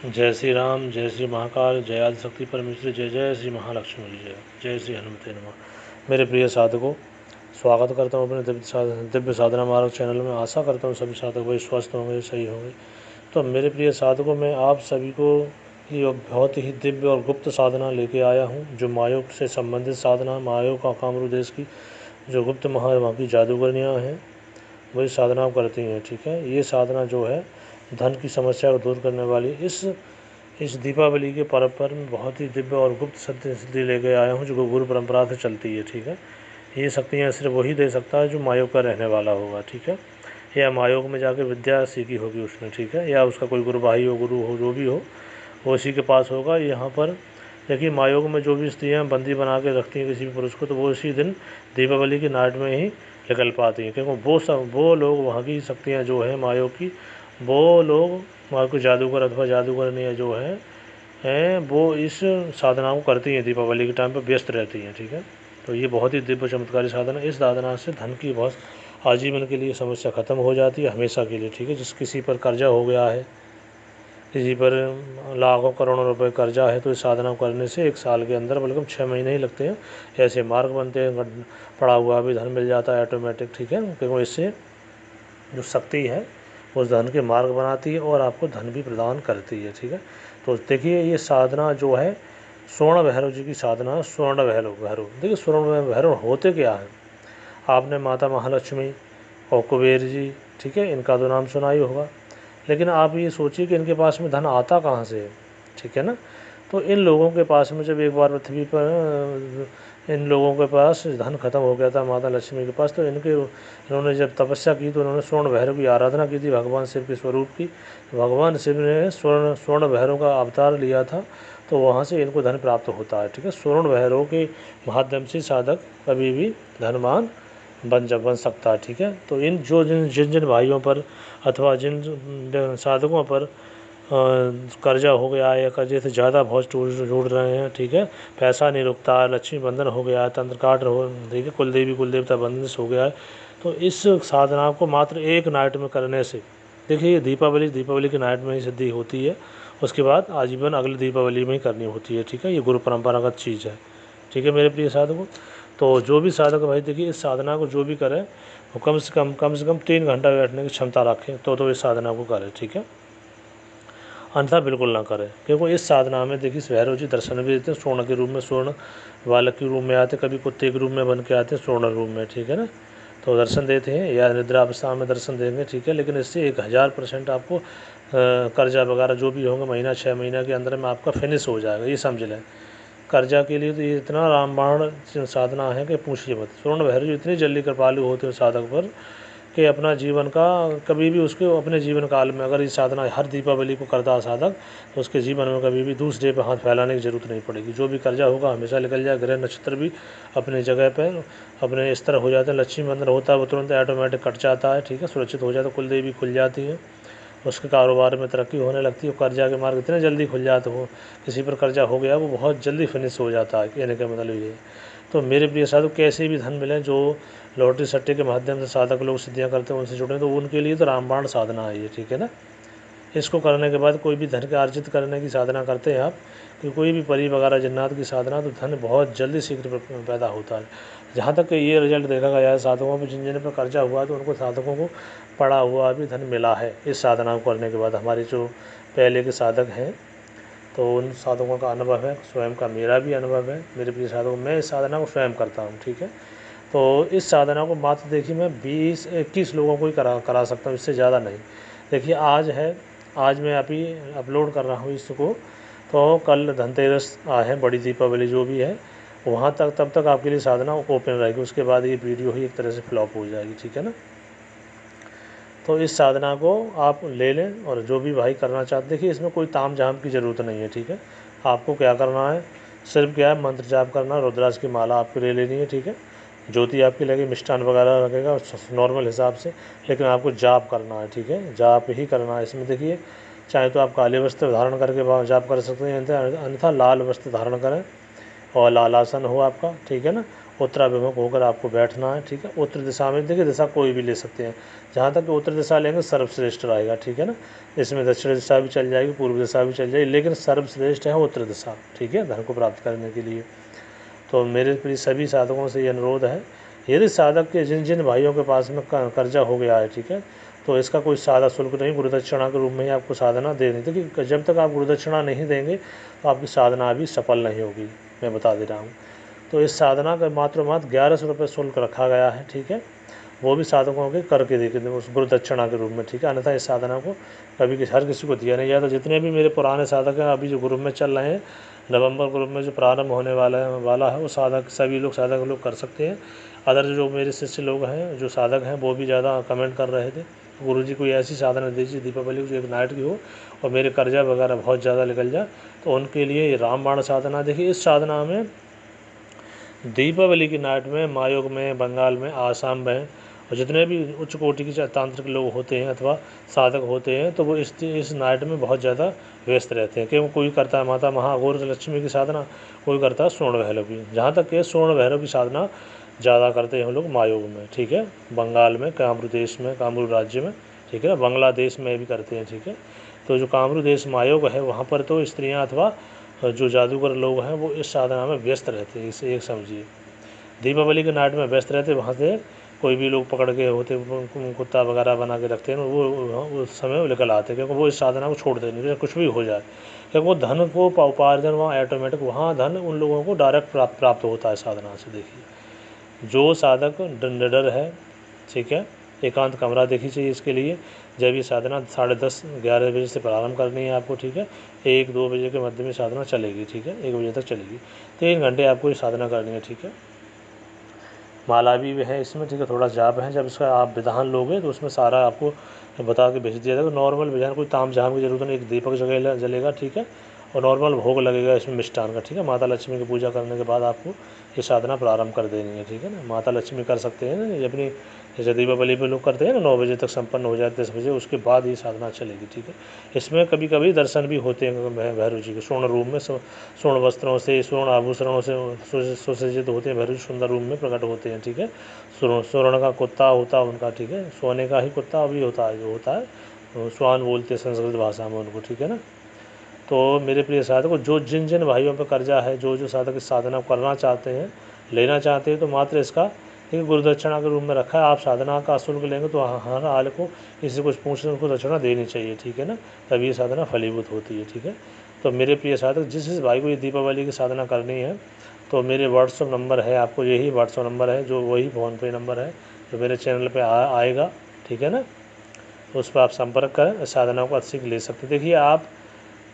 जय श्री राम, जय श्री महाकाल, जय आदिशक्ति परमेश्वरी, जय जय श्री महालक्ष्मी जी, जय जय श्री हनुमते नमः। मेरे प्रिय साधकों, स्वागत करता हूँ अपने दिव्य साधना मार्ग चैनल में। आशा करता हूँ सभी साधक भाई स्वस्थ होंगे, सही होंगे। तो मेरे प्रिय साधकों, मैं आप सभी को ये बहुत ही दिव्य और गुप्त साधना लेके आया हूँ, जो मायोग से संबंधित साधना, मायोग का कामरूप देश की जो गुप्त वहाँ की जादूगरनियाँ हैं, वही साधना करती हैं। ठीक है, ये साधना जो है धन की समस्या को दूर करने वाली इस दीपावली के पर्व पर मैं बहुत ही दिव्य और गुप्त सिद्धि लेके आया हूँ, जो गुरु परंपरा से चलती है। ठीक है, ये शक्तियाँ सिर्फ वही दे सकता है जो मायोग का रहने वाला होगा। ठीक है, या मायोग में जाकर विद्या सीखी होगी उसने। ठीक है, या उसका कोई गुरु भाई हो, गुरु हो, जो भी हो, वो उसी के पास होगा। यहाँ पर देखिए, मायोग में जो भी स्त्रियाँ बंदी बना के रखती हैं किसी भी पुरुष को, तो वो इसी दिन दीपावली की नाइट में ही निकल पाती हैं, क्योंकि वो लोग वहाँ की शक्तियाँ जो है मायोग की, वो लोग वहाँ के जादूगर अथवा जादूगरनियाँ जो हैं वो इस साधना को करती हैं, दीपावली के टाइम पर व्यस्त रहती हैं। ठीक है, तो ये बहुत ही दिव्य चमत्कारी साधना। इस साधना से धन की बहुत आजीवन के लिए समस्या ख़त्म हो जाती है, हमेशा के लिए। ठीक है, जिस किसी पर कर्जा हो गया है, किसी पर लाखों करोड़ों रुपए कर्जा है, तो इस साधना करने से 1 साल के अंदर, बल्कि 6 महीने ही लगते हैं, ऐसे मार्ग बनते हैं, पड़ा हुआ भी धन मिल जाता है ऑटोमेटिक। ठीक है, क्योंकि इससे जो शक्ति है उस धन के मार्ग बनाती है और आपको धन भी प्रदान करती है। ठीक है, तो देखिए, ये साधना जो है स्वर्ण भैरव जी की साधना है। स्वर्ण भैरव देखिए, स्वर्ण भैरव होते क्या है? आपने माता महालक्ष्मी और कुबेर जी, ठीक है, इनका तो नाम सुना ही होगा, लेकिन आप ये सोचिए कि इनके पास में धन आता कहाँ से है। ठीक है ना, तो इन लोगों के पास में जब एक बार पृथ्वी पर इन लोगों के पास धन खत्म हो गया था माता लक्ष्मी के पास, तो इन्होंने जब तपस्या की तो इन्होंने स्वर्ण भैरव की आराधना की थी, भगवान शिव के स्वरूप की। भगवान शिव ने स्वर्ण भैरव का अवतार लिया था, तो वहाँ से इनको धन प्राप्त होता है। ठीक है, स्वर्ण भैरव के माध्यम से साधक कभी भी धनवान बन सकता है। ठीक है, तो जिन जिन भाइयों पर अथवा जिन साधकों पर कर्जा हो गया है, या कर्जे से ज़्यादा बहुत जुड़ रहे हैं, ठीक है, पैसा नहीं रुकता है, लक्ष्मी बंधन हो गया है, तंत्र काट हो, ठीक है, कुलदेवी कुलदेवता बंधन हो गया है, तो इस साधना को मात्र एक नाइट में करने से, देखिए, दीपावली की नाइट में ही सिद्धि होती है। उसके बाद आजीवन अगली दीपावली में ही करनी होती है। ठीक है, ये गुरु परंपरागत चीज़ है। ठीक है मेरे प्रिय साधकों, तो जो भी साधक भाई देखिए, इस साधना को जो भी करे वो कम से कम 3 घंटा बैठने की क्षमता रखें, तो इस साधना को करें। ठीक है, अन्यथा बिल्कुल ना करें, क्योंकि इस साधना में देखिए भैरव जी दर्शन भी देते हैं स्वर्ण के रूप में, स्वर्ण बालक के रूप में आते, कभी कुत्ते के रूप में बन के आते हैं स्वर्ण रूप में। ठीक है ना, तो दर्शन देते हैं, या निद्रा अवस्था में दर्शन देंगे। ठीक है, लेकिन इससे 1000% आपको कर्जा वगैरह जो भी होंगे महीना 6 महीना के अंदर में आपका फिनिश हो जाएगा, ये समझ लें। कर्जा के लिए तो ये इतना रामबाण साधना है कि पूछिए मत। स्वर्ण भैरव जी इतनी जल्दी कृपालु होते हैं साधक पर कि अपना जीवन का कभी भी उसके अपने जीवन काल में अगर इस साधना हर दीपावली को करता है साधक, तो उसके जीवन में कभी भी दूसरे पे हाथ फैलाने की ज़रूरत नहीं पड़ेगी। जो भी कर्जा होगा हमेशा निकल जाए। ग्रह नक्षत्र भी अपनी जगह पर अपने इस तरह हो जाते हैं, लक्ष्मी बंधन होता है वो तुरंत ऑटोमेटिक कट जाता है। ठीक है, सुरक्षित हो जाता है, कुलदेवी खुल जाती है, उसके कारोबार में तरक्की होने लगती है। कर्जा के मार्ग इतने जल्दी खुल जाते हो, किसी पर कर्जा हो गया वो बहुत जल्दी फिनिश हो जाता है, कहने का मतलब ये है। तो मेरे प्रिय साधु, कैसे भी धन मिले, जो लॉटरी सट्टे के माध्यम से साधक लोग सिद्धियाँ करते हैं उनसे जुड़े, तो उनके लिए तो रामबाण साधना है ये। ठीक है ना, इसको करने के बाद कोई भी धन के अर्जित करने की साधना करते हैं आप, कि कोई भी परी वगैरह जन्नात की साधना, तो धन बहुत जल्दी शीघ्र पैदा होता है। जहाँ तक कि ये रिजल्ट देखा गया है साधकों में, जिन जिन पर कर्जा हुआ तो उनको साधकों को पड़ा हुआ भी धन मिला है इस साधना को करने के बाद। हमारे जो पहले के साधक हैं, तो उन साधकों का अनुभव है, स्वयं का मेरा भी अनुभव है। मेरे प्रिय साधकों, मैं इस साधना को स्वयं करता हूँ। ठीक है, तो इस साधना को मात्र देखिए मैं 20-21 लोगों को ही करा सकता हूँ, इससे ज़्यादा नहीं। देखिए, आज मैं अभी अपलोड कर रहा हूँ इसको, तो कल धनतेरस है, बड़ी दीपावली जो भी है, वहाँ तक तब तक आपके लिए साधना ओपन रहेगी। उसके बाद ये वीडियो ही एक तरह से फ्लॉप हो जाएगी। ठीक है ना, तो इस साधना को आप ले लें, और जो भी भाई करना चाहते, देखिए इसमें कोई ताम झाम की ज़रूरत नहीं है। ठीक है, आपको क्या करना है, सिर्फ क्या है, मंत्र जाप करना, रुद्राक्ष की माला आपको ले लेनी है। ठीक है, ज्योति आपकी लगे, मिष्ठान वगैरह लगेगा नॉर्मल हिसाब से, लेकिन आपको जाप करना है। ठीक है, जाप ही करना है इसमें। देखिए, चाहे तो आप काले वस्त्र धारण करके जाप कर सकते हैं, अन्यथा लाल वस्त्र धारण करें और लाल आसन हो आपका। ठीक है ना, उत्तराभिमुख होकर आपको बैठना है, ठीक है। उत्तर दिशा में देखिए, दिशा कोई भी ले सकते हैं, जहाँ तक कि उत्तर दिशा लेंगे सर्वश्रेष्ठ रहेगा, ठीक है ना। इसमें दक्षिण दिशा भी चल जाएगी, पूर्व दिशा भी चल जाएगी, लेकिन सर्वश्रेष्ठ है उत्तर दिशा, ठीक है, धन को प्राप्त करने के लिए। तो मेरे प्रिय सभी साधकों से ये अनुरोध है, यदि साधक के जिन जिन भाइयों के पास में कर्जा हो गया है, ठीक है, तो इसका कोई सादा शुल्क नहीं, गुरुदक्षिणा के रूप में ही आपको साधना देनी। देखिए, जब तक आप गुरुदक्षिणा नहीं देंगे तो आपकी साधना भी सफल नहीं होगी, मैं बता दे रहा हूँ। तो इस साधना का मात्र 1100 रुपये शुल्क रखा गया है, ठीक है। वो भी साधकों के करके देखे उस गुरुदक्षिणा के रूप में, ठीक है। अन्यथा इस साधना को कभी हर किसी को दिया नहीं जाता। जितने भी मेरे पुराने साधक हैं अभी जो ग्रुप में चल रहे हैं, नवंबर ग्रुप में जो प्रारंभ होने वाला है वो साधक सभी लोग साधक लोग कर सकते हैं। अदर जो मेरे शिष्य लोग हैं जो साधक हैं वो भी ज़्यादा कमेंट कर रहे थे, गुरुजी कोई ऐसी साधना दीजिए दीपावली जो एक नाइट की हो और मेरे कर्जा वगैरह बहुत ज़्यादा निकल जाए। तो उनके लिए ये रामबाण साधना, देखिए इस साधना में दीपावली की नाइट में मायोग में, बंगाल में, आसाम में और जितने भी उच्च कोटि के तांत्रिक लोग होते हैं अथवा साधक होते हैं तो वो इस नाइट में बहुत ज़्यादा व्यस्त रहते हैं। क्योंकि कोई करता है माता महागौर लक्ष्मी की साधना, कोई करता है स्वर्ण भैरव की। जहाँ तक कि स्वर्ण भैरव की साधना ज़्यादा करते हैं हम लोग मायोग में, ठीक है, बंगाल में, कामरू देश में, कामरू राज्य में, ठीक है, बांग्लादेश में भी करते हैं, ठीक है। तो जो कामरू देश मायोग है वहाँ पर तो स्त्रियाँ अथवा जो जादूगर लोग हैं वो इस साधना में व्यस्त रहते हैं। इसे एक समझिए, दीपावली के नाइट में व्यस्त रहते, वहाँ से कोई भी लोग पकड़ के होते कुत्ता वगैरह बना के रखते हैं, वो उस समय निकल आते हैं, क्योंकि वो इस साधना को छोड़ते नहीं, कुछ भी हो जाए, क्योंकि वो धन को उपार्जन वहाँ ऑटोमेटिक वहाँ धन उन लोगों को डायरेक्ट प्राप्त होता है साधना से। देखिए, जो साधक निडर है, ठीक है, एकांत कमरा देखी चाहिए इसके लिए। जब ये साधना 10:30-11 बजे से प्रारंभ करनी है आपको, ठीक है, 1-2 बजे के मध्य में साधना चलेगी, ठीक है, 1 बजे तक चलेगी। 3 घंटे आपको ये साधना करनी है, ठीक है। माला भी है इसमें, ठीक है, थोड़ा जाप है। जब इसका आप विधान लोगे तो उसमें सारा आपको बता के भेज दिया जाएगा। नॉर्मल विधान, कोई ताम झाम की जरूरत नहीं, एक दीपक जलेगा, ठीक है, और नॉर्मल भोग लगेगा इसमें मिष्ठान का, ठीक है। माता लक्ष्मी की पूजा करने के बाद आपको ये साधना प्रारंभ कर देनी है, ठीक है ना। माता लक्ष्मी कर सकते हैं ना, ये अपनी जैसे दीपावली पे लोग करते हैं ना 9 बजे तक संपन्न हो जाए, 10 बजे, उसके बाद ये साधना चलेगी, ठीक है। इसमें कभी कभी दर्शन भी होते हैं भैरव जी के स्वर्ण रूप में, स्वर्ण वस्त्रों से, स्वर्ण आभूषणों से सुसज्जित होते हैं भैरव जी, सुंदर रूप में प्रकट होते हैं, ठीक है। स्वर्ण का कुत्ता होता है उनका, ठीक है, सोने का ही कुत्ता अभी होता है, जो होता है स्वान बोलते हैं संस्कृत भाषा में उनको, ठीक है ना। तो मेरे प्रिय साधकों, जो जिन जिन भाइयों पर कर्जा है, जो साधक इस साधना करना चाहते हैं, लेना चाहते हैं, तो मात्र इसका एक गुरुदक्षिणा के रूप में रखा है। आप साधना का शुल्क लेंगे तो हर हाल को किसी कुछ पूछने उनको दक्षिणा देनी चाहिए, ठीक है ना, तभी ये साधना फलीभूत होती है, ठीक है। तो मेरे प्रिय साधक, जिस भाई को ये दीपावली की साधना करनी है तो मेरे व्हाट्सअप नंबर है, आपको यही व्हाट्सअप नंबर है, जो वही फ़ोनपे नंबर है जो मेरे चैनल पर आएगा, ठीक है ना। तो उस पर आप संपर्क करें, साधना को अच्छी ले सकते। देखिए, आप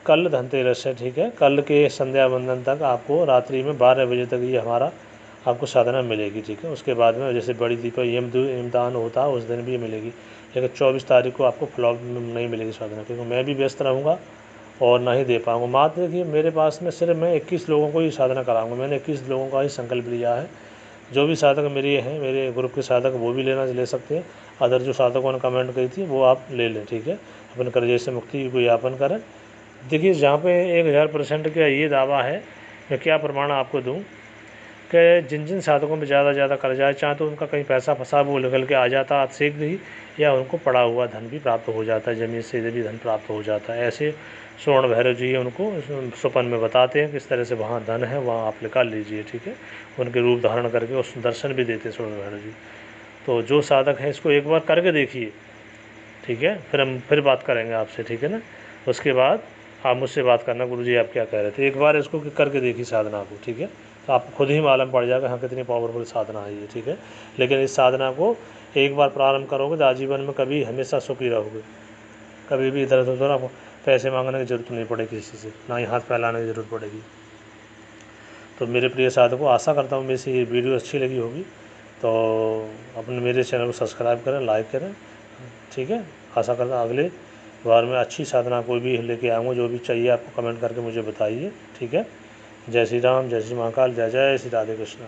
कल धनतेरस है, ठीक है, कल के संध्या वंदन तक आपको रात्रि में 12 बजे तक ये हमारा आपको साधना मिलेगी, ठीक है। उसके बाद में जैसे बड़ी इम्तिहान होता है उस दिन भी मिलेगी, लेकिन 24 तारीख को आपको फ्लॉप नहीं मिलेगी साधना, क्योंकि मैं भी व्यस्त रहूँगा और ना ही दे पाऊँगा। मात्र देखिए, मेरे पास में सिर्फ मैं 21 लोगों को ही साधना कराऊँगा। मैंने 21 लोगों का ही संकल्प लिया है। जो भी साधक मेरे हैं, मेरे ग्रुप के साधक, वो भी ले सकते हैं। अदर जो साधकों ने कमेंट करी थी वो आप ले लें, ठीक है, अपने कर्जे से मुक्ति को यापन करें। देखिए, जहाँ पे 1000% का ये दावा है, मैं क्या प्रमाण आपको दूं कि जिन जिन साधकों में ज़्यादा कर्जा है, चाहे तो उनका कहीं पैसा फंसा वो निकल के आ जाता है शीघ्र ही, या उनको पड़ा हुआ धन भी प्राप्त हो जाता है, ज़मीन से भी धन प्राप्त हो जाता है। ऐसे स्वर्ण भैरव जी उनको सुपन में बताते हैं किस तरह से वहाँ धन है, वहाँ आप निकाल लीजिए, ठीक है। उनके रूप धारण करके उस दर्शन भी देते हैं स्वर्ण भैरव जी। तो जो साधक है इसको एक बार करके देखिए, ठीक है, फिर हम फिर बात करेंगे आपसे, ठीक है ना। उसके बाद आप मुझसे बात करना, गुरुजी आप क्या कह रहे थे। एक बार इसको करके देखिए साधना को, ठीक है, तो आपको खुद ही मालूम पड़ जाएगा हाँ कितनी पावरफुल साधना है ये, ठीक है। लेकिन इस साधना को एक बार प्रारंभ करोगे तो आजीवन में कभी हमेशा सुखी रहोगे, कभी भी इधर उधर आपको पैसे मांगने की ज़रूरत नहीं पड़ेगी किसी से, ना ही हाथ फैलाने की ज़रूरत पड़ेगी। तो मेरे प्रिय साधकों, आशा करता हूँ मेरी ये वीडियो अच्छी लगी होगी, तो अपने मेरे चैनल को सब्सक्राइब करें, लाइक करें, ठीक है। आशा करता हूँ अगले बार में अच्छी साधना कोई भी लेके आऊँगा। जो भी चाहिए आपको कमेंट करके मुझे बताइए, ठीक है। जय श्री राम, जय श्री महाकाल, जय जय श्री राधे कृष्णा।